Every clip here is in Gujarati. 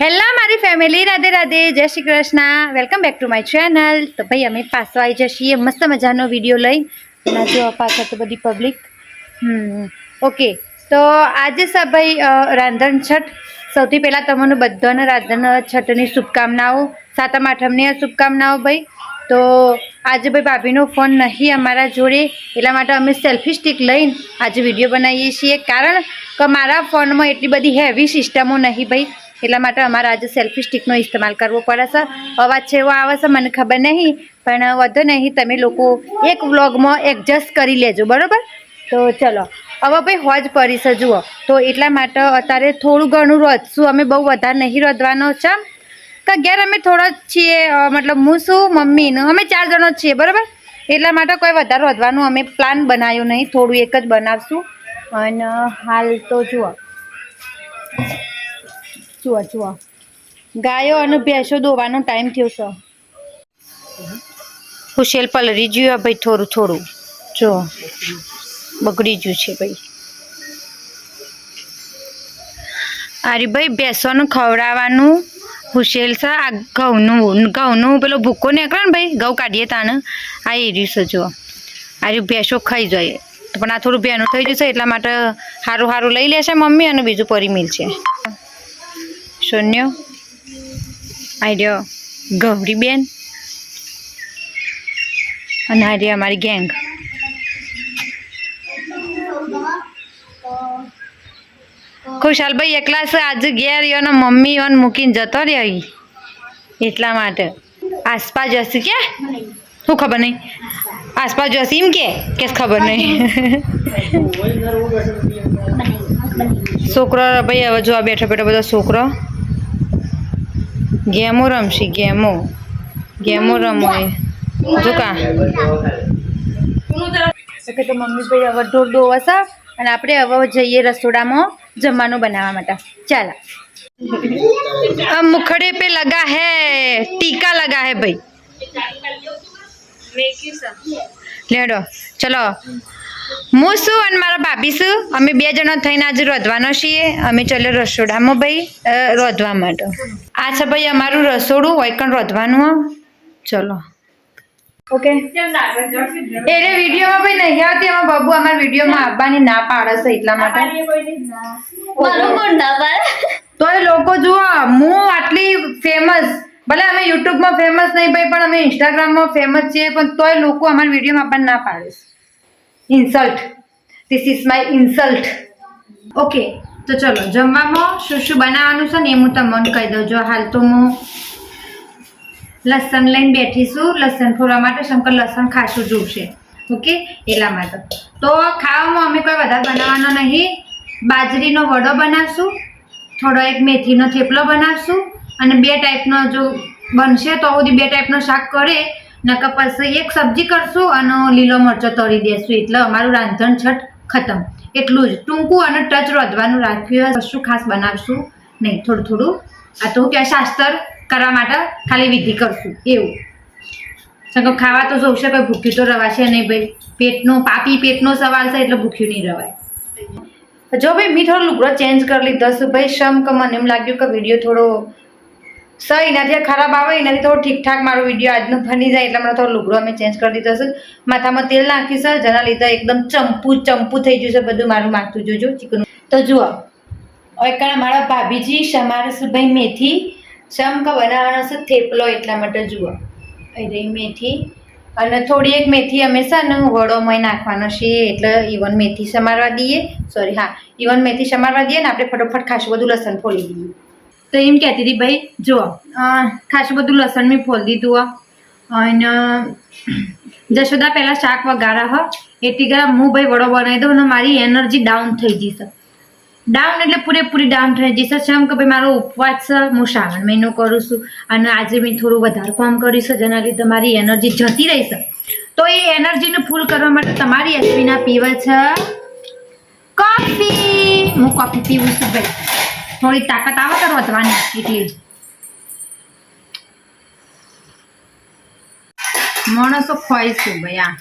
હેલો મારી ફેમિલી, રાધે રાધે, જય Shri Krishna, welcome back to my channel. તો ભાઈ અમે પાછો આવી જઈએ મસ્ત મજાનો વિડીયો લઈ અને જો પાછળ તો બધી પબ્લિક. ઓકે, તો આજે સર ભાઈ રાંધણ છઠ. સૌથી પહેલાં તમને બધાને રાંધણ છઠની શુભકામનાઓ, સાતમ આઠમની શુભકામનાઓ ભાઈ. તો આજે ભાઈ ભાભીનો ફોન નહીં અમારા જોડે, એટલા માટે અમે સેલ્ફી સ્ટિક લઈને આજે વિડીયો બનાવીએ છીએ. કારણ કે મારા ફોનમાં એટલી બધી હેવી સિસ્ટમો નહીં ભાઈ, એટલા માટે અમારે આજે સેલ્ફી સ્ટિકનો ઇસ્તેમાલ કરવો પડે છે. અવાજ છે એવો આવે છે મને ખબર નહીં, પણ વધુ નહીં, તમે લોકો એક વ્લોગમાં એડજસ્ટ કરી લેજો, બરાબર? તો ચલો હવે ભાઈ હોજ પડી છે જુઓ, તો એટલા માટે અત્યારે થોડું ઘણું રોધશું, અમે બહુ વધારે નહીં રોધવાનો છે. કે ઘેર અમે થોડો જ છીએ, મતલબ હું શું મમ્મીનું અમે 4 જણો જ છીએ, બરાબર? એટલા માટે કોઈ વધારે રોધવાનું અમે પ્લાન બનાવ્યો નહીં, થોડું એક જ બનાવશું. અને હાલ તો જુઓ ગાયો અને ભેંસો દોવાનો ટાઈમ થયો છે. હુશેલ પલરી ગયું ભાઈ, થોડું થોડું જો બગડી ગયું છે ભાઈ. અરે ભાઈ ભેંસોનું ખવડાવવાનું હુશેલ છે. આ ઘઉંનું પેલો ભૂકો નીકળે ને ભાઈ, ઘઉં કાઢીએ તાને આ એ રહ્યું છે જો. આ ભેંસો ખાઈ જાય, પણ આ થોડું ભેનું થઈ જશે એટલા માટે સારું લઈ લેશે મમ્મી, અને બીજું પરી મિલશે. શૂન્ય આઈડિયો ગૌરી બેન અને આઈડિયા અમારી ગેંગ. ખુશાલભાઈ એકલા છે આજે ઘેર, અને મમ્મી ઓન મૂકીને જતો રહ્યો, એટલા માટે આસપાસ જશે કે શું ખબર નહીં, આસપાસ જશે એમ કે ખબર નહીં. છોકરો ભાઈ હવે જો બેઠો બધો છોકરો ગેમો રમશે, ગેમો રમો એ જો કા. તો મમ્મી ભાઈ હવે ઢોર દોવાશે અને આપણે હવે જઈએ રસોડામાં જમવાનું બનાવવા માટે. ચાલો अब मुखड़े पे लगा है, टीका लगा है भाई. લેડો ચલો, હું શું અને મારા ભાભી શું, અમે 2 જણા થઈને આજે રોધવાનો છીએ. અમે ચાલો રસોડામાં ભાઈ રોધવા માટે. આ છે ભાઈ અમારું રસોડું, હોય કણ રોધવાનું. ચલો ઓકે. એને વિડીયોમાં ભાઈ નહીં આવતી, એમાં બાબુ અમારા વિડીયોમાં આવવાની ના પાડે છે, એટલા માટે. તો એ લોકો જુઓ, હું આટલી ફેમસ, ભલે અમે યુટ્યુબમાં ફેમસ નહીં ભાઈ, પણ અમે ઇન્સ્ટાગ્રામમાં ફેમસ છીએ, પણ તોય લોકો અમારા વિડીયોમાં આપણને ના પાડે છે. Insult, this is my insult. Okay, તો ચલો જમવામાં શું બનાવવાનું છે ને એ હું તમને કહી દઉં. જો હાલ તો હું લસણ લઈને બેઠીશું, લસણ ફોડવા માટે. શંકર લસણ ખાસું જોશે, ઓકે, એટલા માટે. તો ખાવામાં અમે કોઈ વધારે બનાવવાનો નહીં. બાજરીનો વડો બનાવશું, થોડો એક મેથીનો થેપલો બનાવશું, અને 2 ટાઈપનો જો બનશે તો સુધી 2 ટાઈપનો શાક કરે, નકર પછી એક સબ્જી કરશું અને લીલો મરચો તળી દેશું. એટલે અમારું રાંધણ છઠ ખતમ. એટલું જ ટૂંકું અને ટચ રોધવાનું રાખ્યું, કશું ખાસ બનાવશું નહીં. થોડું આ તો કે શાસ્ત્ર કરવા માટે ખાલી વિધિ કરશું એવું. સગો ખાવા તો જોશે, કોઈ ભૂખ્યું તો રવાશે નહીં ભાઈ. પેટનો સવાલ છે એટલે ભૂખ્યું નહીં રવાય. જો ભાઈ મેં થોડો લુગડો ચેન્જ કરી લીધો છે ભાઈ. કે મને એમ લાગ્યું કે વિડીયો થોડો સહી એનાથી ખરાબ આવે, એનાથી થોડો ઠીકઠાક મારો વિડીયો આજનો બની જાય, એટલે મને થોડો લુગડો અમે ચેન્જ કરી દીધો છે. માથામાં તેલ નાખ્યું છે, જેના લીધે એકદમ ચંપુ થઈ ગયું છે બધું મારું માથું. જોજો ચિકન. તો જુઓ કારણ મારા ભાભીજી સમારે છે ભાઈ મેથી બનાવવાનો છે થેપલો, એટલા માટે જુઓ રહી મેથી, અને થોડી એક મેથી અમે છે ને વડોમાં નાખવાનો છે, એટલે ઇવન મેથી સમારવા દઈએ. ઇવન મેથી સમારવા દઈએ ને આપણે ફટોફટ ખાસું બધું લસણ ફોલી દઈએ. તો એમ કહેતી હતી ભાઈ, જુઓ ખાસું બધું લસણ મેં ફોલી દીધું. અને જશોદા પહેલાં શાક વગાડા એટલી ગરમ હું ભાઈ વડો બનાવી દઉં, અને મારી એનર્જી ડાઉન થઈ જશે. ડાઉન એટલે પૂરેપૂરી ડાઉન થઈ જશે. જેમ કે ભાઈ મારો ઉપવાસ છે, હું શ્રાવણ મહિનો કરું છું, અને આજે મેં થોડું વધારે કામ કર્યું છે, જેના લીધે મારી એનર્જી જતી રહી છે. તો એ એનર્જીને ફૂલ કરવા માટે તમારી અશ્વિના પીવે છે કોફી. હું કોફી પીવું છું ભાઈ, થોડી તાકાત આવે તો રોધવાની, એટલી જ. માણસો ખવાઈશું ભાઈ. આ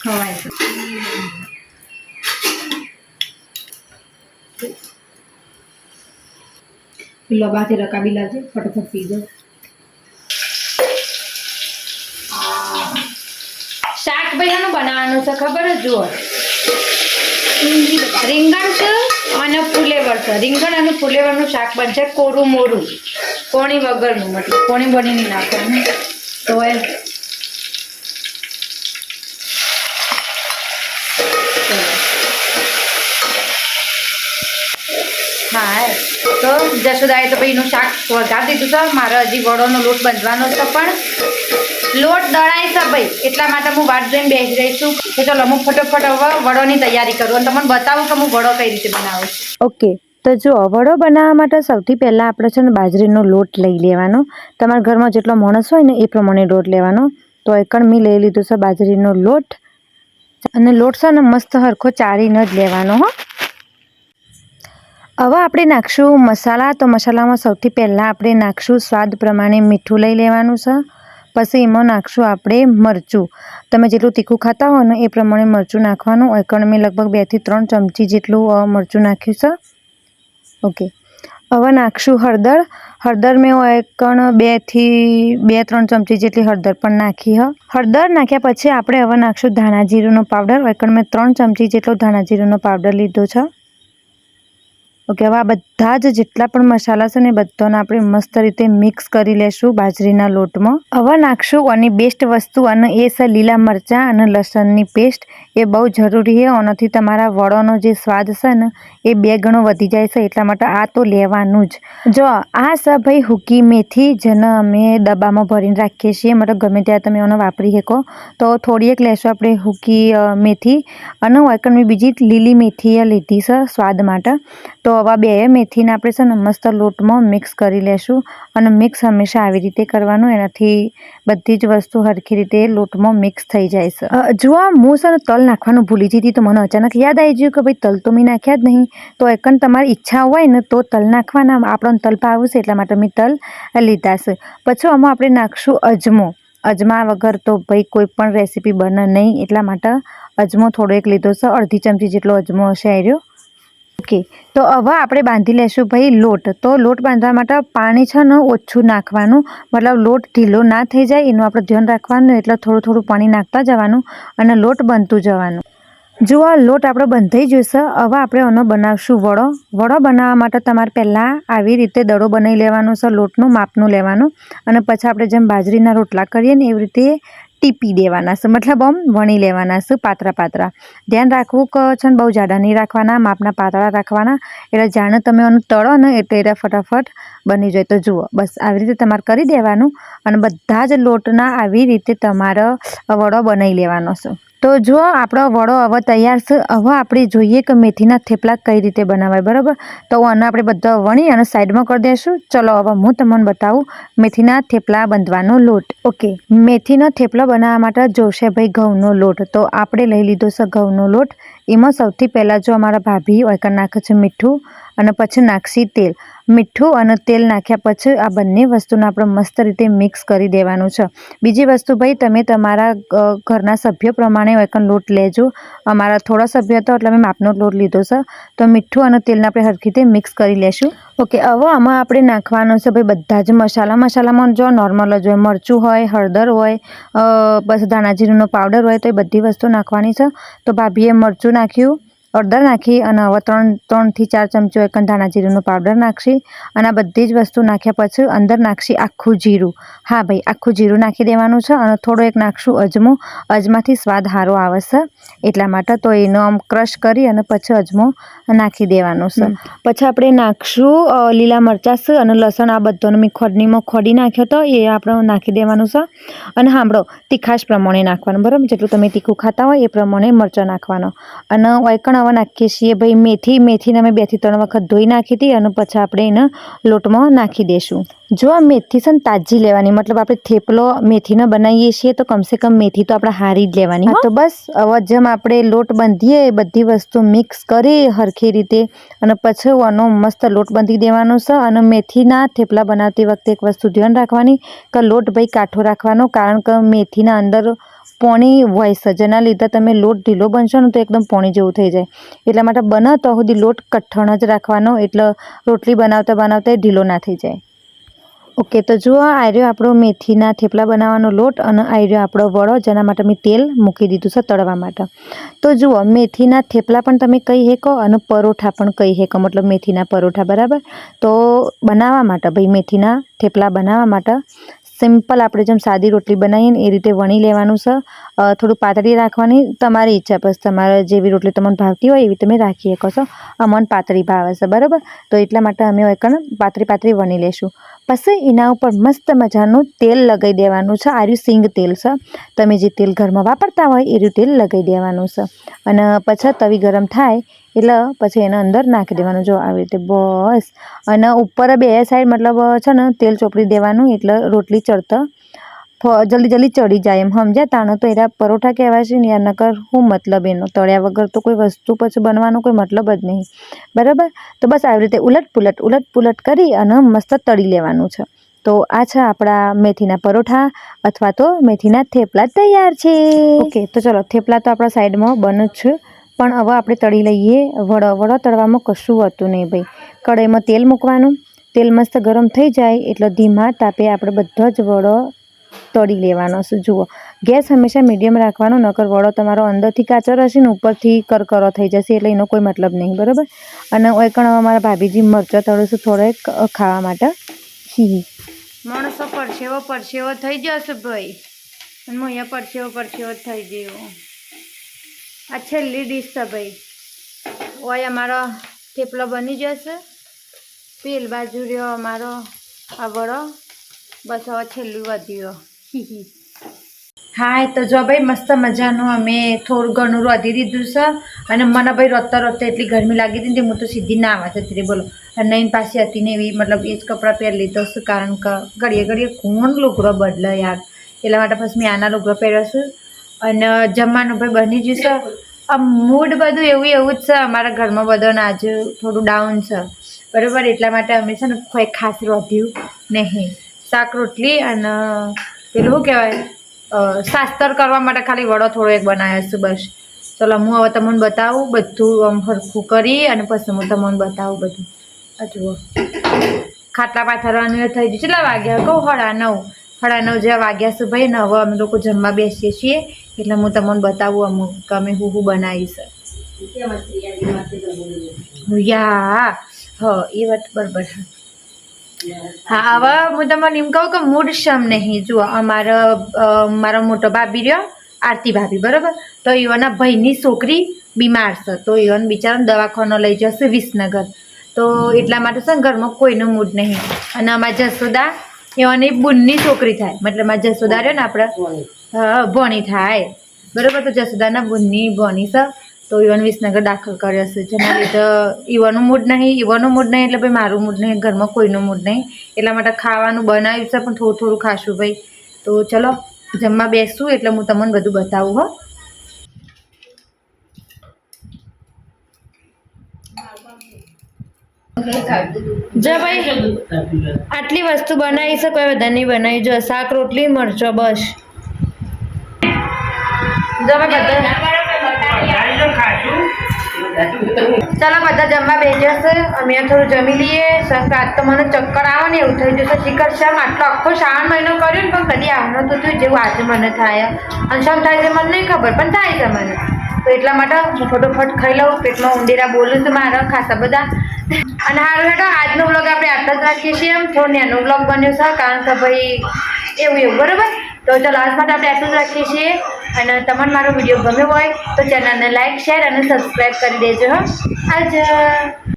ખવાય છે. પેલો બાથી રકાબી લાવજે, ફટાફટ પી દો. શાક ભાઈ બનાવવાનું છે ખબર જ જુઓ. રીંગણ છે અને ફુલેવર છે. રીંગણ અને ફુલેવરનું શાક બનશે કોરું મોરું, કોણી વગરનું, મતલબ કોણી બની નહીં નાખવાનું. તો હા, તો જશોદાએ તો ભાઈ એનું શાક વઘાર દીધું છે. મારે હજી વડોનો લોટ બાંધવાનો છે, પણ લોટ દળાય છે ભાઈ, એટલા માટે હું વાટ જોઈને બેસી રહી છું. તો ચલો હું ફટોફટ હવે વડોની તૈયારી કરું અને તમને બતાવું કે હું વડો કઈ રીતે બનાવું છું. ઓકે, તો જો વડો બનાવવા માટે સૌથી પહેલાં આપણે છે ને બાજરીનો લોટ લઈ લેવાનો. તમારા ઘરમાં જેટલો માણસ હોય ને એ પ્રમાણે લોટ લેવાનો. તો એકણ મેં લઈ લીધો છે બાજરીનો લોટ, અને લોટ છે ને મસ્ત હરખો ચાળીને જ લેવાનો. હો, હવે આપણે નાખશું મસાલા. તો મસાલામાં સૌથી પહેલાં આપણે નાખશું સ્વાદ પ્રમાણે મીઠું લઈ લેવાનું છે. પછી એમાં નાખશું આપણે મરચું. તમે જેટલું તીખું ખાતા હો ને એ પ્રમાણે મરચું નાખવાનું. એકણ મેં લગભગ 2 થી 3 ચમચી જેટલું મરચું નાખ્યું છે. ઓકે, હવે નાખશું હળદર. હળદર મેં એકણ 2 થી 3 ચમચી જેટલી હળદર પણ નાખી. હળદર નાખ્યા પછી આપણે હવે નાખશું ધાણા જીરુંનો પાવડર. એકણ મેં 3 ચમચી જેટલો ધાણા જીરુંનો પાવડર લીધો છે. ઓકે, હવે આ બધા જ જેટલા પણ મસાલા છે ને બધાને આપણે મસ્ત રીતે મિક્સ કરી લેશું બાજરીના લોટમાં. હવે નાખશું આની બેસ્ટ વસ્તુ, અને એ છે લીલા મરચાં અને લસણની પેસ્ટ. એ બહુ જરૂરી છે. આનાથી તમારા વડોનો જે સ્વાદ છે ને એ 2 ગણો વધી જાય છે, એટલા માટે આ તો લેવાનું જ. જો આ છે ભાઈ હૂકી મેથી, જેને અમે ડબ્બામાં ભરીને રાખીએ છીએ, મતલબ ગમે ત્યારે તમે એને વાપરી શકો. તો થોડી એક લેશું આપણે હૂકી મેથી, અને એકણ મેં બીજી લીલી મેથી લીધી છે સ્વાદ માટે. તો હવે 2 મેથીને આપણે છે ને મસ્ત લોટમાં મિક્સ કરી લેશું, અને મિક્સ હંમેશા આવી રીતે કરવાનું. એનાથી બધી જ વસ્તુ હરખી રીતે લોટમાં મિક્સ થઈ જાય છે. જુઓ, હું છે ને તલ નાખવાનું ભૂલી જતી, તો મને અચાનક યાદ આવી ગયું કે ભાઈ તલ તો મેં નાખ્યા જ નહીં. તો એકણ તમારી ઈચ્છા હોય ને તો તલ નાખવાના. આપણને તલ ભાવે છે એટલા માટે મેં તલ લીધા છે. પછી આમાં આપણે નાખશું અજમો. અજમા વગર તો ભાઈ કોઈ પણ રેસીપી બને નહીં, એટલા માટે અજમો થોડો એક લીધો છે. અડધી ચમચી જેટલો અજમો હશે આવ્યો. ઓકે, તો હવે આપણે બાંધી લેશું ભાઈ લોટ. તો લોટ બાંધવા માટે પાણી છે ને ઓછું નાખવાનું, મતલબ લોટ ઢીલો ના થઈ જાય એનું આપણે ધ્યાન રાખવાનું. એટલે થોડું થોડું પાણી નાખતા જવાનું અને લોટ બનતું જવાનું. જુઓ, લોટ આપણો બંધાઈ જશે. હવે આપણે એનો બનાવશું વડો. વડો બનાવવા માટે તમારે પહેલાં આવી રીતે દડો બનાવી લેવાનો છે, લોટનું માપનું લેવાનું, અને પછી આપણે જેમ બાજરીના રોટલા કરીએ ને એવી રીતે ટીપી દેવાના છે, મતલબ આમ વણી લેવાના છે પાતળા પાતળા. ધ્યાન રાખવું કે છે ને બહુ જાડા નહીં રાખવાના, માપના પાતળા રાખવાના. એટલે જાણે તમે એનું તળો ને એટલે એ ફટાફટ બની જાય. તો જુઓ, બસ આવી રીતે તમારે કરી દેવાનું, અને બધા જ લોટના આવી રીતે તમારે વડો બનાવી લેવાનો છે. તો જુઓ, આપણો વડો હવે તૈયાર છે. હવે આપણે જોઈએ કે મેથીના થેપલા કઈ રીતે બનાવાય, બરાબર. તો આને આપણે બધા વણી અને સાઈડમાં કરી દઈશું. ચલો હવે હું તમને બતાવું મેથીના થેપલા બાંધવાનો લોટ. ઓકે, મેથીનો થેપલો બનાવવા માટે જોશે ભાઈ ઘઉંનો લોટ. તો આપણે લઈ લીધો છે ઘઉંનો લોટ. એમાં સૌથી પહેલાં જો અમારા ભાભી એકણ નાખે છે મીઠું, અને પછી નાખશી તેલ. મીઠું અને તેલ નાખ્યા પછી આ બંને વસ્તુને આપણે મસ્ત રીતે મિક્સ કરી દેવાનું છે. બીજી વસ્તુ ભાઈ, તમે તમારા ઘરના સભ્યો પ્રમાણે એકણ લોટ લેજો. અમારા થોડા સભ્ય હતો એટલે મેં માપનો લોટ લીધો છે. તો મીઠું અને તેલને આપણે હરખી રીતે મિક્સ કરી લેશું. ઓકે, હવે આમાં આપણે નાખવાનું છે ભાઈ બધા જ મસાલા. મસાલામાં જો નોર્મલ જ હોય, મરચું હોય, હળદર હોય, બસ ધાણા જીરુંનો પાવડર હોય, તો એ બધી વસ્તુ નાખવાની છે. તો ભાભીએ મરચું નાખ્યું, હળદર નાખી, અને હવે 3 થી 4 ચમચો એકણ ધાણા જીરુંનો પાવડર નાખશી. અને આ બધી જ વસ્તુ નાખ્યા પછી અંદર નાખશી આખું જીરું. હા ભાઈ, આખું જીરું નાખી દેવાનું છે. અને થોડો એક નાખશું અજમો. અજમાથી સ્વાદ સારો આવે છે એટલા માટે. તો એનો આમ ક્રશ કરી અને પછી અજમો નાખી દેવાનો છે. પછી આપણે નાખશું લીલા મરચાં છે અને લસણ. આ બધાનો મેં ખોડણીમાં ખોડી નાખ્યો હતો, એ આપણે નાખી દેવાનું છે. અને સાંભળો, તીખાશ પ્રમાણે નાખવાનું, બરાબર. જેટલું તમે તીખું ખાતા હોય એ પ્રમાણે મરચાં નાખવાનો. અને એકણ હવે નાખીએ છીએ ભાઈ મેથી. મેથીને અમે 2 થી 3 વખત ધોઈ નાખી હતી, અને પછી આપણે એને લોટમાં નાખી દઈશું. જો આ મેથી છે ને તાજી લેવાની, મતલબ આપણે થેપલો મેથીનો બનાવીએ છીએ તો કમસે કમ મેથી તો આપણે હારી જ લેવાની. તો બસ હવે જેમ આપણે લોટ બાંધીએ એ બધી વસ્તુ મિક્સ કરી હરખી રીતે, અને પછી આનો મસ્ત લોટ બાંધી દેવાનો છે. અને મેથીના થેપલા બનાવતી વખતે એક વસ્તુ ધ્યાન રાખવાની કે લોટ ભાઈ કાઠો રાખવાનો, કારણ કે મેથીના અંદર પોણી હોય છે, જેના લીધે તમે લોટ ઢીલો બનશો ને તો એકદમ પોણી જેવું થઈ જાય. એટલા માટે બને તો સુધી લોટ કઠણ જ રાખવાનો, એટલે રોટલી બનાવતા બનાવતા ઢીલો ના થઈ જાય. ઓકે, તો જુઓ આ રહ્યો આપણો મેથીના થેપલા બનાવવાનો લોટ અને આ રહ્યો આપણો વડો, જેના માટે મેં તેલ મૂકી દીધું છે તળવા માટે. તો જુઓ મેથીના થેપલા પણ તમે કહી શકો અને પરોઠા પણ કહી શકો, મતલબ મેથીના પરોઠા, બરાબર. તો બનાવવા માટે ભાઈ મેથીના થેપલા બનાવવા માટે સિમ્પલ આપણે જેમ સાદી રોટલી બનાવીએ ને એ રીતે વણી લેવાનું છે. થોડું પાતળી રાખવાની, તમારી ઈચ્છા, બસ તમારે જેવી રોટલી તમને ભાવતી હોય એવી તમે રાખી શકો છો. અમને પાતળી ભાવે છે, બરાબર. તો એટલા માટે અમે એકણ પાતળી વણી લઈશું. પછી એના ઉપર મસ્ત મજાનું તેલ લગાવી દેવાનું છે. આ રહ્યું સિંગ તેલ છે, તમે જે તેલ ઘરમાં વાપરતા હોય એ રહ્યું તેલ લગાવી દેવાનું છે. અને પછી તવી ગરમ થાય એટલે પછી એના અંદર નાખી દેવાનું, જો આવી રીતે બસ. અને ઉપર બે સાઈડ મતલબ છે ને તેલ ચોપડી દેવાનું, એટલે રોટલી ચડતા જલ્દી ચડી જાય, એમ સમજ્યા. તાણે તો એના પરોઠા કહેવાય છે ને યાર, નકર શું મતલબ એનો? તળ્યા વગર તો કોઈ વસ્તુ પછી બનવાનો કોઈ મતલબ જ નહીં, બરાબર. તો બસ આવી રીતે ઉલટ પુલટ કરી અને મસ્ત તળી લેવાનું છે. તો આ છે આપણા મેથીના પરોઠા અથવા તો મેથીના થેપલા તૈયાર છે. ઓકે, તો ચલો થેપલા તો આપણા સાઈડમાં બને જ છે, પણ હવે આપણે તળી લઈએ વડો તળવામાં કશું હોતું નહીં ભાઈ. કઢાઈમાં તેલ મૂકવાનું, તેલ મસ્ત ગરમ થઈ જાય એટલે ધીમા તાપે આપણે બધા જ વડો તળી લેવાનો છે. જુઓ, ગેસ હંમેશા મીડિયમ રાખવાનો, નકર વડો તમારો અંદરથી કાચો રહેશે ને ઉપરથી કરકરો થઈ જશે, એટલે એનો કોઈ મતલબ નહીં, બરાબર. અને એ પણ અમારા ભાભીજી મરચાં તળે છે થોડેક ખાવા માટે. માણસો પરસેવો થઈ જશે ભાઈ, અને હું અહીંયા પરસેવો થઈ ગયો. આ છેલ્લી ડીશ છે ભાઈ. ઓય અમારો થેપલો બની જશે, પેલ બાજુ રહ્યો અમારો આ વડો, બસ હવે છેલ્લું વધ્યો. હા, તો જો ભાઈ મસ્ત મજાનું અમે થોડું ઘણું રોધી દીધું છે. અને મને ભાઈ રોતા એટલી ગરમી લાગી હતી ને, હું તો સીધી નાવા જતી રહી, બોલો. અને નહીં પાછી હતી ને એવી, મતલબ એ જ કપડાં પહેરી લીધો છે, કારણ કે ઘડીએ કોણ લુગડો બદલે યાર, એટલા માટે પછી મેં આના લુગડો પહેર્યો છે. અને જમવાનું ભાઈ બની જશે. આ મૂડ બધું એવું જ છે અમારા ઘરમાં, બધાને આજે થોડું ડાઉન છે, બરાબર. એટલા માટે અમે છે ને કોઈ ખાસ રોધ્યું નહીં. શાક રોટલી અને પેલું શું કહેવાય, શાસ્ત્ર કરવા માટે ખાલી વડો થોડો એક બનાવ્યો છે, બસ. ચલો હું હવે તમને બતાવું બધું આમ સરખું કરી, અને પછી હું તમને બતાવું બધું. આ જુઓ ખાટલા પાથરવાનું એ થઈ ગયું. કેટલા વાગ્યા કહું? 9:30 જેવા વાગ્યા છે ભાઈ. ને હવે અમે લોકો જમવા બેસીએ છીએ, એટલે હું તમને બતાવું અમુક કે અમે હું બનાવીશ. યા એ વાત બરાબર. હા, હવે હું તમને એમ કહું કે મૂડ શમ નહીં. જુઓ મારો મોટો ભાભી રહ્યો, આરતી ભાભી, બરાબર. તો એવાના ભાઈની છોકરી બીમાર છે, તો એવાને બિચારાને દવાખાનો લઈ જશે વિસનગર. તો એટલા માટે છે ને ઘરમાં કોઈનો મૂડ નહીં. અને અમારા જસોદા એવાની બુનની છોકરી થાય, મતલબ અમારા જસોદા રહ્યો ને આપણે ભોણી થાય, બરાબર. તો જસોદાના બુનની ભોણી છે, તો ઈવન વિસનગર દાખલ કર્યો છે, જેના લીધે ઈવાનો મૂડ નહીં, એટલે ભાઈ મારું મૂડ નહીં, ઘરમાં કોઈનું મૂડ નહીં. એટલા માટે ખાવાનું બનાવ્યું છે, પણ થોડું ખાશું ભાઈ. તો ચલો જમવા બેસું એટલે હું તમને બધું બતાવું. હો, જો ભાઈ આટલી વસ્તુ બનાવી છે, કોઈ બધા નહીં બનાવી. જો શાક રોટલી મરચો, બસ. જો બધા ચાલો બધા જમવા બેસી જશે. અમે થોડું જમી લઈએ. આજ તો મને ચક્કર આવે ને એવું થઈ જશે. શિખર શ્યામ આટલો આખો શ્રાવણ મહિનો કર્યો ને, પણ કદી આવવાનું તો થયું જેવું આજે મને થાય. અને શમ થાય છે મને નહીં ખબર, પણ થાય છે મને. તો એટલા માટે હું ફટોફટ ખાઈ લઉં. પેટમાં ઊંડેરા બોલું છું મારા ખાસા બધા. અને હારું હેઠો આજનો બ્લોગ આપણે આટલા જ રાખીએ છીએ. એમ થોડો નાનો બ્લોગ બન્યો છે, કારણ કે ભાઈ એવું બરાબર. તો ચાલો આજ માટે આપણે આટલું જ રાખીએ છીએ. અને તમને મારો વિડીયો ગમ્યો હોય તો ચેનલને લાઈક, શેર અને સબસ્ક્રાઈબ કરી દેજો. હા, આજે